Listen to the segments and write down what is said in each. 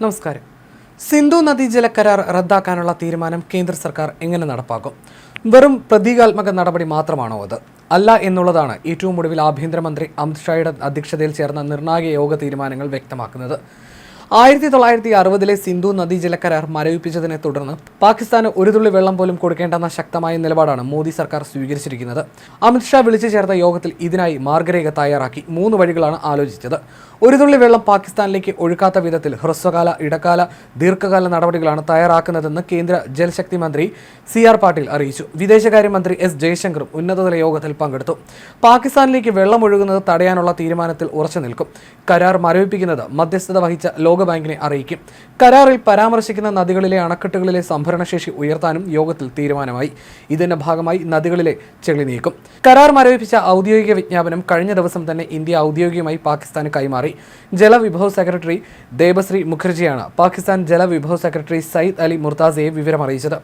നമസ്കാരം. സിന്ധു നദീജല കരാർ റദ്ദാക്കാനുള്ള തീരുമാനം കേന്ദ്ര സർക്കാർ എങ്ങനെ നടപ്പാക്കും? വെറും പ്രതീകാത്മക നടപടി മാത്രമാണോ അത്? അല്ല എന്നുള്ളതാണ് ഏറ്റവും ഒടുവിൽ ആഭ്യന്തരമന്ത്രി അമിത് ഷായുടെ അധ്യക്ഷതയിൽ ചേർന്ന നിർണായക യോഗ തീരുമാനങ്ങൾ വ്യക്തമാക്കുന്നത്. 1960 സിന്ധു നദീജല കരാർ മരവിപ്പിച്ചതിനെ തുടർന്ന് പാകിസ്ഥാന് ഒരു തുള്ളി വെള്ളം പോലും കൊടുക്കേണ്ടെന്ന ശക്തമായ നിലപാടാണ് മോദി സർക്കാർ സ്വീകരിച്ചിരിക്കുന്നത്. അമിത് ഷാ വിളിച്ചു ചേർത്ത യോഗത്തിൽ ഇതിനായി മാർഗരേഖ തയ്യാറാക്കി 3 വഴികളാണ് ആലോചിച്ചത്. ഒരു തുള്ളി വെള്ളം പാകിസ്ഥാനിലേക്ക് ഒഴുക്കാത്ത വിധത്തിൽ ഹ്രസ്വകാല, ഇടക്കാല, ദീർഘകാല നടപടികളാണ് തയ്യാറാക്കുന്നതെന്ന് കേന്ദ്ര ജൽശക്തി മന്ത്രി CR പാട്ടീൽ അറിയിച്ചു. വിദേശകാര്യമന്ത്രി S ജയശങ്കറും ഉന്നതതല യോഗത്തിൽ പങ്കെടുത്തു. പാകിസ്ഥാനിലേക്ക് വെള്ളം ഒഴുകുന്നത് തടയാനുള്ള തീരുമാനത്തിൽ ഉറച്ചു നിൽക്കും. കരാർ മരവിപ്പിക്കുന്നത് മധ്യസ്ഥത വഹിച്ച ലോകബാങ്കിനെ അറിയിക്കും. കരാറിൽ പരാമർശിക്കുന്ന നദികളിലെ അണക്കെട്ടുകളിലെ സംഭരണശേഷി ഉയർത്താനും യോഗത്തിൽ തീരുമാനമായി. ഇതിന്റെ ഭാഗമായി നദികളിലെ ചെളി നീക്കും. കരാർ മരവിപ്പിച്ച ഔദ്യോഗിക വിജ്ഞാപനം കഴിഞ്ഞ ദിവസം തന്നെ ഇന്ത്യ ഔദ്യോഗികമായി പാകിസ്ഥാന് കൈമാറി. ജലവിഭവ സെക്രട്ടറി ദേബശ്രീ മുഖർജിയാണ് പാകിസ്ഥാൻ ജലവിഭവ സെക്രട്ടറി സയ്യിദ് അലി മുർത്താസയെ വിവരം അറിയിച്ചത്.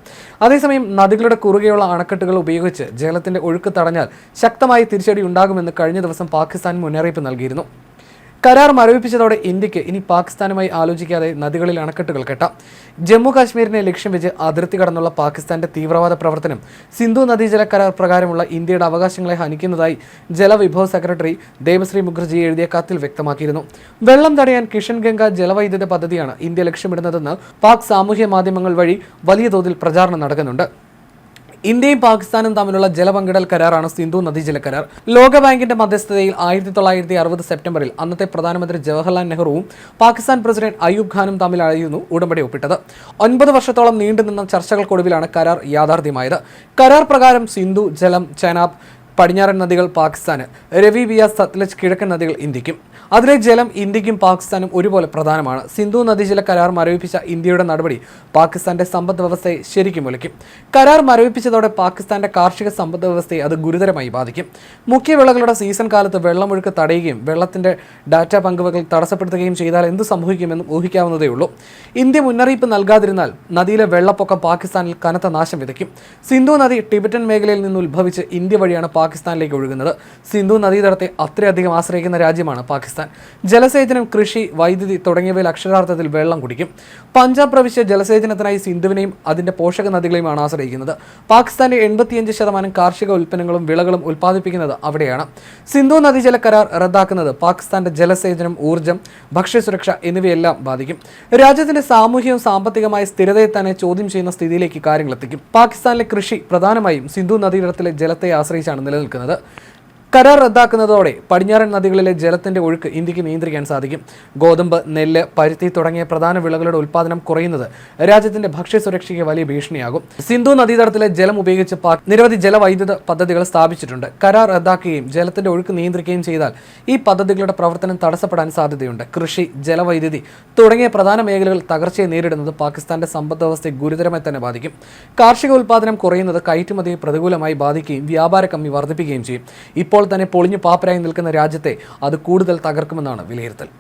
അതേസമയം നദികളുടെ കുറുകെയുള്ള അണക്കെട്ടുകൾ ഉപയോഗിച്ച് ജലത്തിന്റെ ഒഴുക്ക് തടഞ്ഞാൽ ശക്തമായ തിരിച്ചടി ഉണ്ടാകുമെന്ന് കഴിഞ്ഞ ദിവസം പാകിസ്ഥാൻ മുന്നറിയിപ്പ് നൽകിയിരുന്നു. കരാർ മരവിപ്പിച്ചതോടെ ഇന്ത്യക്ക് ഇനി പാകിസ്ഥാനുമായി ആലോചിക്കാതെ നദികളിൽ അണക്കെട്ടുകൾ കെട്ടാം. ജമ്മു കാശ്മീരിനെ ലക്ഷ്യം വെച്ച് അതിർത്തി കടന്നുള്ള പാകിസ്ഥാന്റെ തീവ്രവാദ പ്രവർത്തനം സിന്ധു നദീജല കരാർ പ്രകാരമുള്ള ഇന്ത്യയുടെ അവകാശങ്ങളെ ഹനിക്കുന്നതായി ജലവിഭവ സെക്രട്ടറി ദേബശ്രീ മുഖർജി എഴുതിയ കത്തിൽ വ്യക്തമാക്കിയിരുന്നു. വെള്ളം തടയാൻ കിഷൻ ഗംഗ ജലവൈദ്യുത പദ്ധതിയാണ് ഇന്ത്യ ലക്ഷ്യമിടുന്നതെന്ന് പാക് സാമൂഹ്യ മാധ്യമങ്ങൾ വഴി വലിയ തോതിൽ പ്രചാരണം നടക്കുന്നുണ്ട്. ഇന്ത്യയും പാകിസ്ഥാനും തമ്മിലുള്ള ജലപങ്കിടൽ കരാറാണ് സിന്ധു നദീജല കരാർ. ലോകബാങ്കിന്റെ മധ്യസ്ഥതയിൽ 1960 സെപ്റ്റംബറിൽ അന്നത്തെ പ്രധാനമന്ത്രി ജവഹർലാൽ നെഹ്റുവും പാകിസ്ഥാൻ പ്രസിഡന്റ് അയൂബ് ഖാനും തമ്മിലായിരുന്നു ഉടമ്പടി ഒപ്പിട്ടത്. 9 വർഷത്തോളം നീണ്ടുനിന്ന ചർച്ചകൾക്കൊടുവിലാണ് കരാർ യാഥാർത്ഥ്യമായത്. കരാർ പ്രകാരം സിന്ധു, ജലം, ചെനാബ് പടിഞ്ഞാറൻ നദികൾ പാകിസ്ഥാന്, രവി, ബിയാസ്, സത്ലജ് കിഴക്കൻ നദികൾ ഇന്ത്യക്കും. അതിലെ ജലം ഇന്ത്യക്കും പാകിസ്ഥാനും ഒരുപോലെ പ്രധാനമാണ്. സിന്ധു നദീജല കരാർ മരവിപ്പിച്ച ഇന്ത്യയുടെ നടപടി പാകിസ്ഥാന്റെ സമ്പദ് വ്യവസ്ഥയെ ശരിക്കും ഒലിക്കും. കരാർ മരവിപ്പിച്ചതോടെ പാകിസ്ഥാന്റെ കാർഷിക സമ്പദ് വ്യവസ്ഥയെ അത് ഗുരുതരമായി ബാധിക്കും. മുഖ്യ വിളകളുടെ സീസൺ കാലത്ത് വെള്ളമൊഴുക്ക് തടയുകയും വെള്ളത്തിന്റെ ഡാറ്റ പങ്കുവെക്കൽ തടസ്സപ്പെടുത്തുകയും ചെയ്താൽ എന്ത് സംഭവിക്കുമെന്നും ഊഹിക്കാവുന്നതേ ഉള്ളൂ. ഇന്ത്യ മുന്നറിയിപ്പ് നൽകാതിരുന്നാൽ നദിയിലെ വെള്ളപ്പൊക്കം പാകിസ്ഥാനിൽ കനത്ത നാശം വിതയ്ക്കും. സിന്ധു നദി ടിബറ്റൻ മേഖലയിൽ നിന്ന് ഉത്ഭവിച്ച് ഇന്ത്യ വഴിയാണ് പാകിസ്ഥാനിലേക്ക് ഒഴുകുന്നത്. സിന്ധു നദീതടത്തെ അത്രയധികം ആശ്രയിക്കുന്ന രാജ്യമാണ് പാകിസ്ഥാൻ. ജലസേചനം, കൃഷി, വൈദ്യുതി തുടങ്ങിയവയിൽ അക്ഷരാർത്ഥത്തിൽ വെള്ളം കുടിക്കും. പഞ്ചാബ് പ്രവിശ്യ ജലസേചനത്തിനായി സിന്ധുവിനെയും അതിന്റെ പോഷക നദികളെയുമാണ് ആശ്രയിക്കുന്നത്. പാകിസ്ഥാന്റെ 85% കാർഷിക ഉൽപ്പന്നങ്ങളും വിളകളും ഉൽപ്പാദിപ്പിക്കുന്നത് അവിടെയാണ്. സിന്ധു നദീജല കരാർ റദ്ദാക്കുന്നത് പാകിസ്ഥാന്റെ ജലസേചനം, ഊർജ്ജം, ഭക്ഷ്യസുരക്ഷ എന്നിവയെല്ലാം ബാധിക്കും. രാജ്യത്തിന്റെ സാമൂഹികവും സാമ്പത്തികമായ സ്ഥിരതയെ തന്നെ ചോദ്യം ചെയ്യുന്ന സ്ഥിതിയിലേക്ക് കാര്യങ്ങൾ എത്തിക്കും. പാകിസ്ഥാനിലെ കൃഷി പ്രധാനമായും സിന്ധു നദീതടത്തിലെ ജലത്തെ ആശ്രയിച്ചാണ് നിലനിൽക്കുന്നത്. കരാർ റദ്ദാക്കുന്നതോടെ പടിഞ്ഞാറൻ നദികളിലെ ജലത്തിന്റെ ഒഴുക്ക് ഇന്ത്യക്ക് നിയന്ത്രിക്കാൻ സാധിക്കും. ഗോതമ്പ്, നെല്ല്, പരുത്തി തുടങ്ങിയ പ്രധാന വിളകളുടെ ഉൽപ്പാദനം കുറയുന്നത് രാജ്യത്തിന്റെ ഭക്ഷ്യസുരക്ഷയ്ക്ക് വലിയ ഭീഷണിയാകും. സിന്ധു നദീതടത്തിലെ ജലം ഉപയോഗിച്ച് പാക് നിരവധി ജലവൈദ്യുത പദ്ധതികൾ സ്ഥാപിച്ചിട്ടുണ്ട്. കരാർ റദ്ദാക്കുകയും ജലത്തിന്റെ ഒഴുക്ക് നിയന്ത്രിക്കുകയും ചെയ്താൽ ഈ പദ്ധതികളുടെ പ്രവർത്തനം തടസ്സപ്പെടാൻ സാധ്യതയുണ്ട്. കൃഷി, ജലവൈദ്യുതി തുടങ്ങിയ പ്രധാന മേഖലകൾ തകർച്ചയെ നേരിടുന്നത് പാകിസ്ഥാന്റെ സമ്പദ് വ്യവസ്ഥയെ ഗുരുതരമായി തന്നെ ബാധിക്കും. കാർഷിക ഉൽപ്പാദനം കുറയുന്നത് കയറ്റുമതിയെ പ്രതികൂലമായി ബാധിക്കുകയും വ്യാപാര കമ്മി വർദ്ധിപ്പിക്കുകയും ചെയ്യും. ഇപ്പോൾ തന്നെ പൊളിഞ്ഞു പാപ്പരായി നിൽക്കുന്ന രാജ്യത്തെ അത് കൂടുതൽ തകർക്കുമെന്നാണ് വിലയിരുത്തൽ.